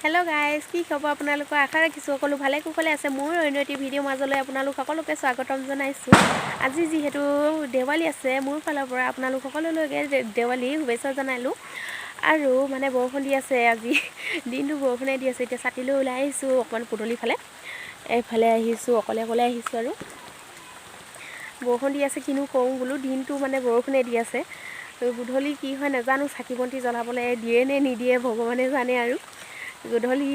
Hello' guys, কি খবৰ আপোনালোকৰ? আশা ৰাখিছোঁ সকলো ভালে কুশলে আছে। মোৰ অন্য এটি ভিডিঅ' মাজলৈ আপোনালোক সকলোকে স্বাগতম জনাইছোঁ। আজি যিহেতু দেৱালী আছে, মোৰ ফালৰ পৰা আপোনালোক সকলোলৈকে দেৱালীৰ শুভেচ্ছা জনালোঁ। আৰু মানে বৰষুণ দি আছে, আজি দিনটো বৰষুণে দি আছে। এতিয়া ছাতি লৈ ওলাই আহিছোঁ অকণমান পদূলি ফালে। এইফালে আহিছোঁ, অকলে আহিছোঁ আৰু বৰষুণ দি আছে, কিনো কৰোঁ বোলো, দিনটো মানে বৰষুণে দি আছে। গধূলি কি হয় নাজানো, চাকি বন্তি জ্বলাবলৈ দিয়ে নে নিদিয়ে ভগৱানে জানে। আৰু গধূলি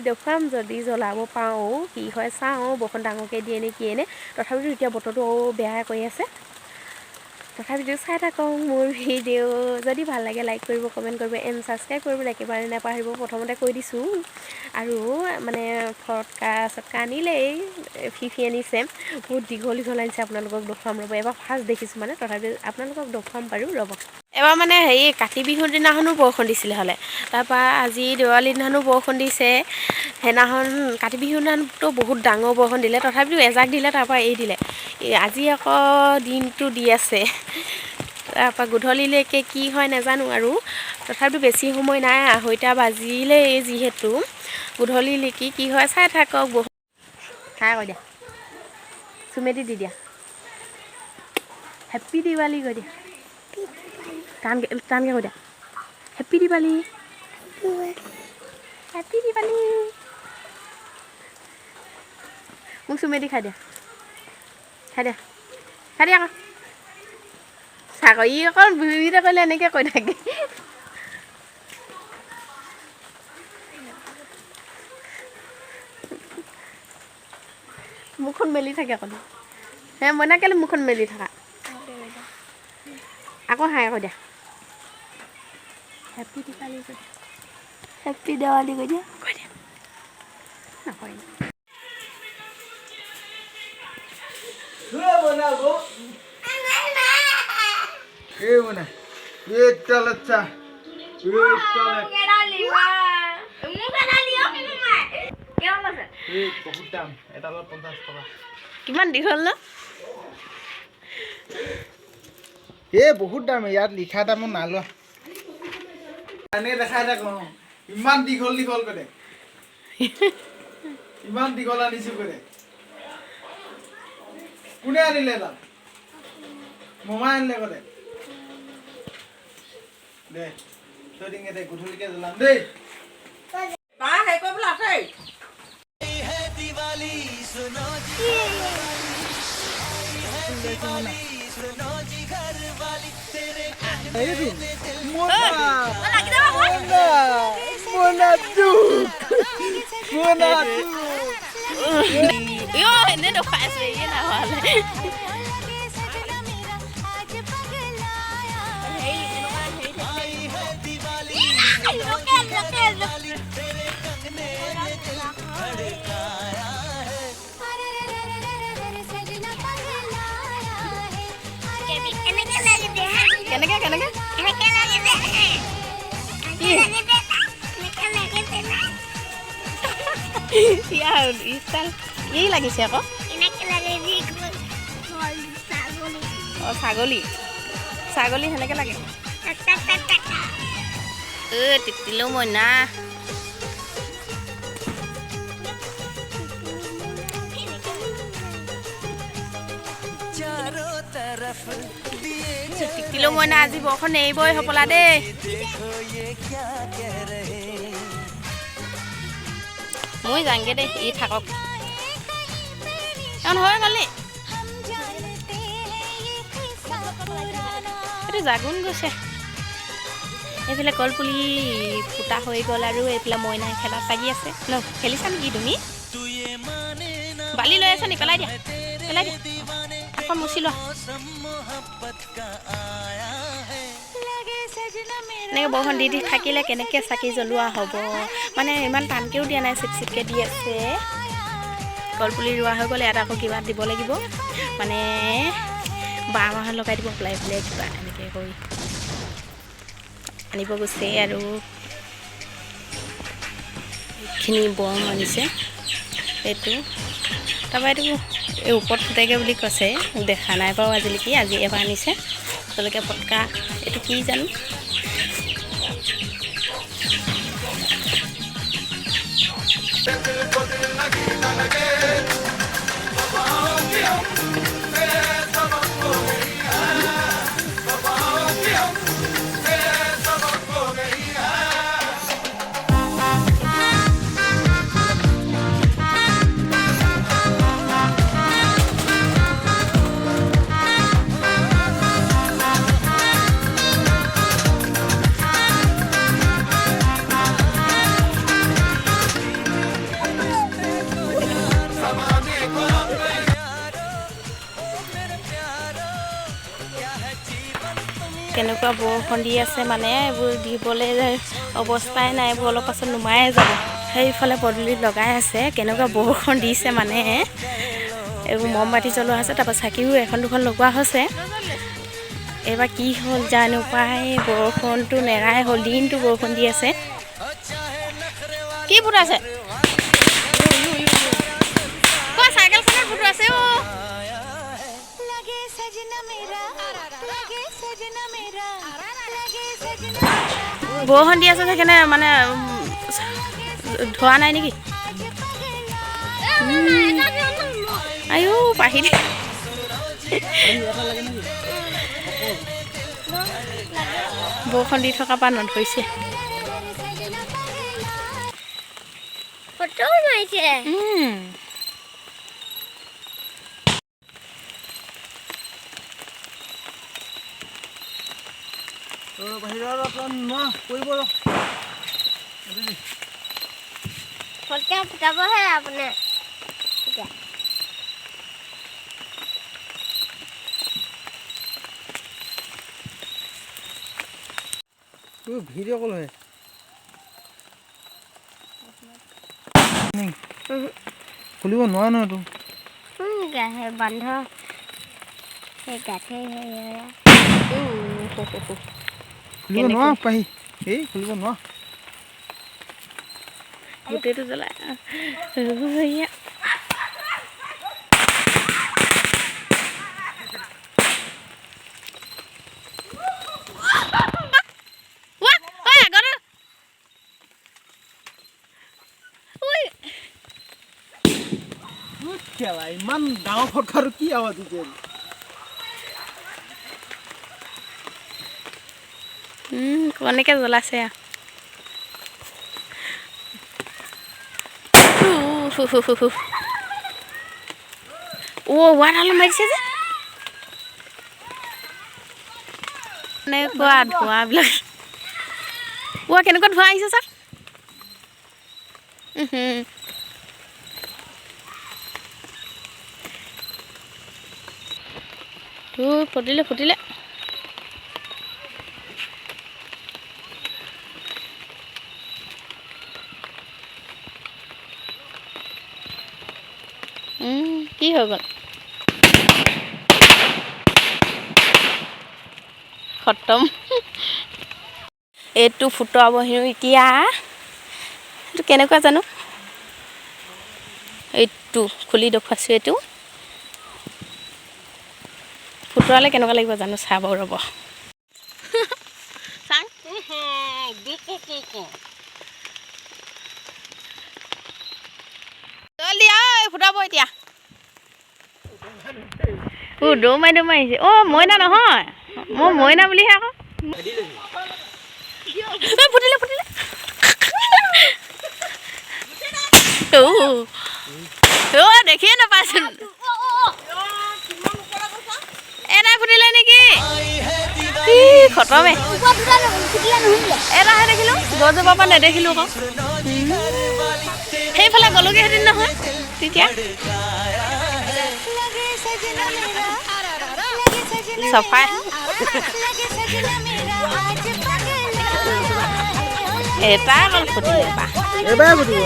দেখুৱাম যদি জ্বলাব পাৰোঁ, কি হয় চাওঁ, বৰষুণ ডাঙৰকৈ দিয়ে নে কিয়ে নে। তথাপিতো এতিয়া বতৰটো বেয়া কৰি আছে, তথাপিতো চাই থাকক মোৰ ভিডিঅ'। যদি ভাল লাগে লাইক কৰিব, কমেণ্ট কৰিব, এণ্ড ছাবস্ক্ৰাইব কৰিবলৈ একেবাৰে নাপাহৰিব। প্ৰথমতে কৈ দিছোঁ। আৰু মানে ফটকা চটকা আনিলেই, ফিফি আনিছে, বহুত দীঘল আনিছে। আপোনালোকক দেখুৱাম ৰ'ব, এবাৰ ফাৰ্ষ্ট দেখিছোঁ মানে, তথাপিও আপোনালোকক দেখুৱাম বাৰু ৰ'ব। এবাৰ মানে কাতি বিহুৰ দিনাখনো বৰষুণ দিছিলে হ'লে, তাৰপৰা আজি দেৱালীৰ দিনাখনো বৰষুণ দিছে। সেইদিনাখন কাতি বিহুৰ দিনাখনতো বহুত ডাঙৰ বৰষুণ দিলে, তথাপিও এজাক দিলে, তাৰপৰা এৰি দিলে। আজি আকৌ দিনটো দি আছে, তাৰপৰা গধূলিলৈকে কি হয় নাজানো। আৰু তথাপিও বেছি সময় নাই, 2:30 বাজিলেই যিহেতু। গধূলিলৈকে কি হয় চাই থাকক। হাই কৈ দিয়া, চুমেদি দি দিয়া, হেপ্পী দিৱালী কৈ দিয়া, টানকৈ কৈ দিয়া, হেপ্পী দিৱালী, হেপ্পী দিৱালী। মোক চুমেদি খাই দিয়া, খাই দিয়া, খাই দিয়া আকৌ। চাকৰি অকণ বিহুগীতে কৰিলে এনেকৈ কৈ থাকে। মুখখন মেলি থাকে আকৌ, মইনা কেলৈ মুখখন মেলি থাকা। আকৌ হাই কৈ দিয়া, হেপ্পী দিৱালী কৈ দিয়া, হেপ্পী দেৱালী কৈ দিয়া, কৈ দিয়া, নকয়। কিমান দীঘল ন? বহুত দাম, ইয়াত লিখা দামত নালোৱা। এনে দেখাই থাক, ইমান দীঘল কৰে, ইমান দীঘল আনিছো কৰে। কোনে আনিলে তাত? মমাই আনিলে কৰে। দে থৈ দিঙে দে, গধূলিকে জ্বলাম দেই। কেনেকে ই লাগিছে আকৌ। অঁ ছাগলী সেনেকৈ লাগে। তিতিলো মইনা, তিতিলো মইনা আজি বৰষুণ এৰিবই হ'বলা দেই। মই যাংগে দেই, ই থাকক। এখন হৈ গ'ল নি? এইটো জাগুন গৈছে। এইফালে কলপুলি ফুটা হৈ গ'ল, আৰু এইফালে মইনাই খেলাত লাগি আছে ন। খেলিছা নেকি তুমি? বালি লৈ আছা নি? পেলাই দিয়া, আকৌ মুচি লোৱা। এনেকৈ বৰষুণ দি থাকিলে কেনেকৈ চাকি জ্বলোৱা হ'ব? মানে ইমান টানকৈও দিয়া নাই, চিপচিপকৈ দি আছে। কলপুলি ৰোৱা হৈ গ'ল, ইয়াত আকৌ কিবা দিব লাগিব, মানে বাঁহ মাহত লগাই দিব পেলাই কিবা এনেকৈ কৰি আনিব গৈছে। আৰু এইখিনি বম আনিছে, এইটো তাৰপৰা এইটো এই ওপৰত ফুটাইগৈ বুলি কৈছে, দেখা নাই বাৰু আজিলৈকে। আজি এবাৰ আনিছে জলকীয়া ফটকা, এইটো কি জানো। কেনেকুৱা বৰষুণ দি আছে মানে এইবোৰ দিবলৈ অৱস্থাই নাই, এইবোৰ অলপ পাছত নুমায়ে যাব। সেইফালে পদূলিত লগাই আছে, কেনেকুৱা বৰষুণ দিছে মানে এইবোৰ মমবাতি জ্বলোৱা আছে, তাৰপৰা চাকিও এখন দুখন লগোৱা হৈছে। এইবাৰ কি হ'ল জানো পাই, বৰষুণটো নেৰাই হ'ল, দিনটো বৰষুণ দি আছে। কি ফুটাইছে চাইকেলখনত ফুটাইছে বৰষুণ দি আছে সেইকাৰণে মানে ধোৱা নাই নেকি? আয়ো পাহি বৰষুণ দি থকাৰ পৰা নধৰিছে। ফুটাবহে আপোনাৰ ভিডিঅ' কল হয় খুলিব নোৱাৰা নহয় তো বন্ধ সেই গাঠে খুলিব নোৱাৰা পাহি এই খুলিব নোৱাৰা গোটেইটো জ্বলাই ইমান ডাঙৰ ফটকাটো কি আৱাজ দিছে? কণীকে জ্বলাইছে ৱাটাৰলৈ মাৰিছে যে কেনেকুৱা ধোঁৱাবিলাক কেনেকুৱা ধোঁৱা আহিছে ছাৰ। ফুটিলে ফুটিলে কি হৈ গ'ল? খতম। এইটো ফুটাবহি এতিয়া, এইটো কেনেকুৱা জানো, এইটো খুলি দেখুৱাইছোঁ। এইটো ফুটোৱালে কেনেকুৱা লাগিব জানো, চাব ৰ'ব। ফুটাব এতিয়া। দৌ মাৰি আহিছে। মইনা নহয়, মই মইনা বুলিহে আকৌ। ফুটিলে ফুটিলে দেখিয়ে নাপাইচোন। এটাই ফুটিলে নেকি? খতমে। এটাহে দেখিলো, গছজোপাৰ পৰা নেদেখিলো আকৌ। সেইফালে গ'লোগে সেইদিন নহয়, তেতিয়া চফাই এটাই অকল ফুটিলে এবাৰ ফুটিব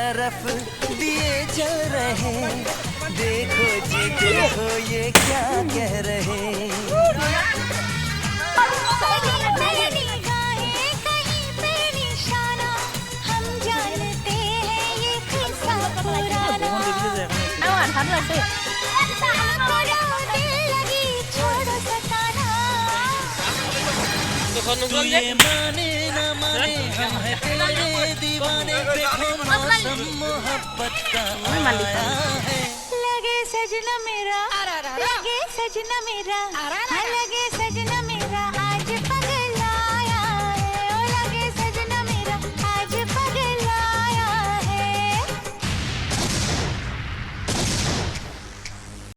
तरफ दिए जल रहे, देखो जी देखो ये क्या कह रहे। तू ये माने ना माने हम है तेरे दीवाने, देखो मौसम मोहब्बत का आया है। लगे सजना मेरा, लगे सजना मेरा, लगे सजना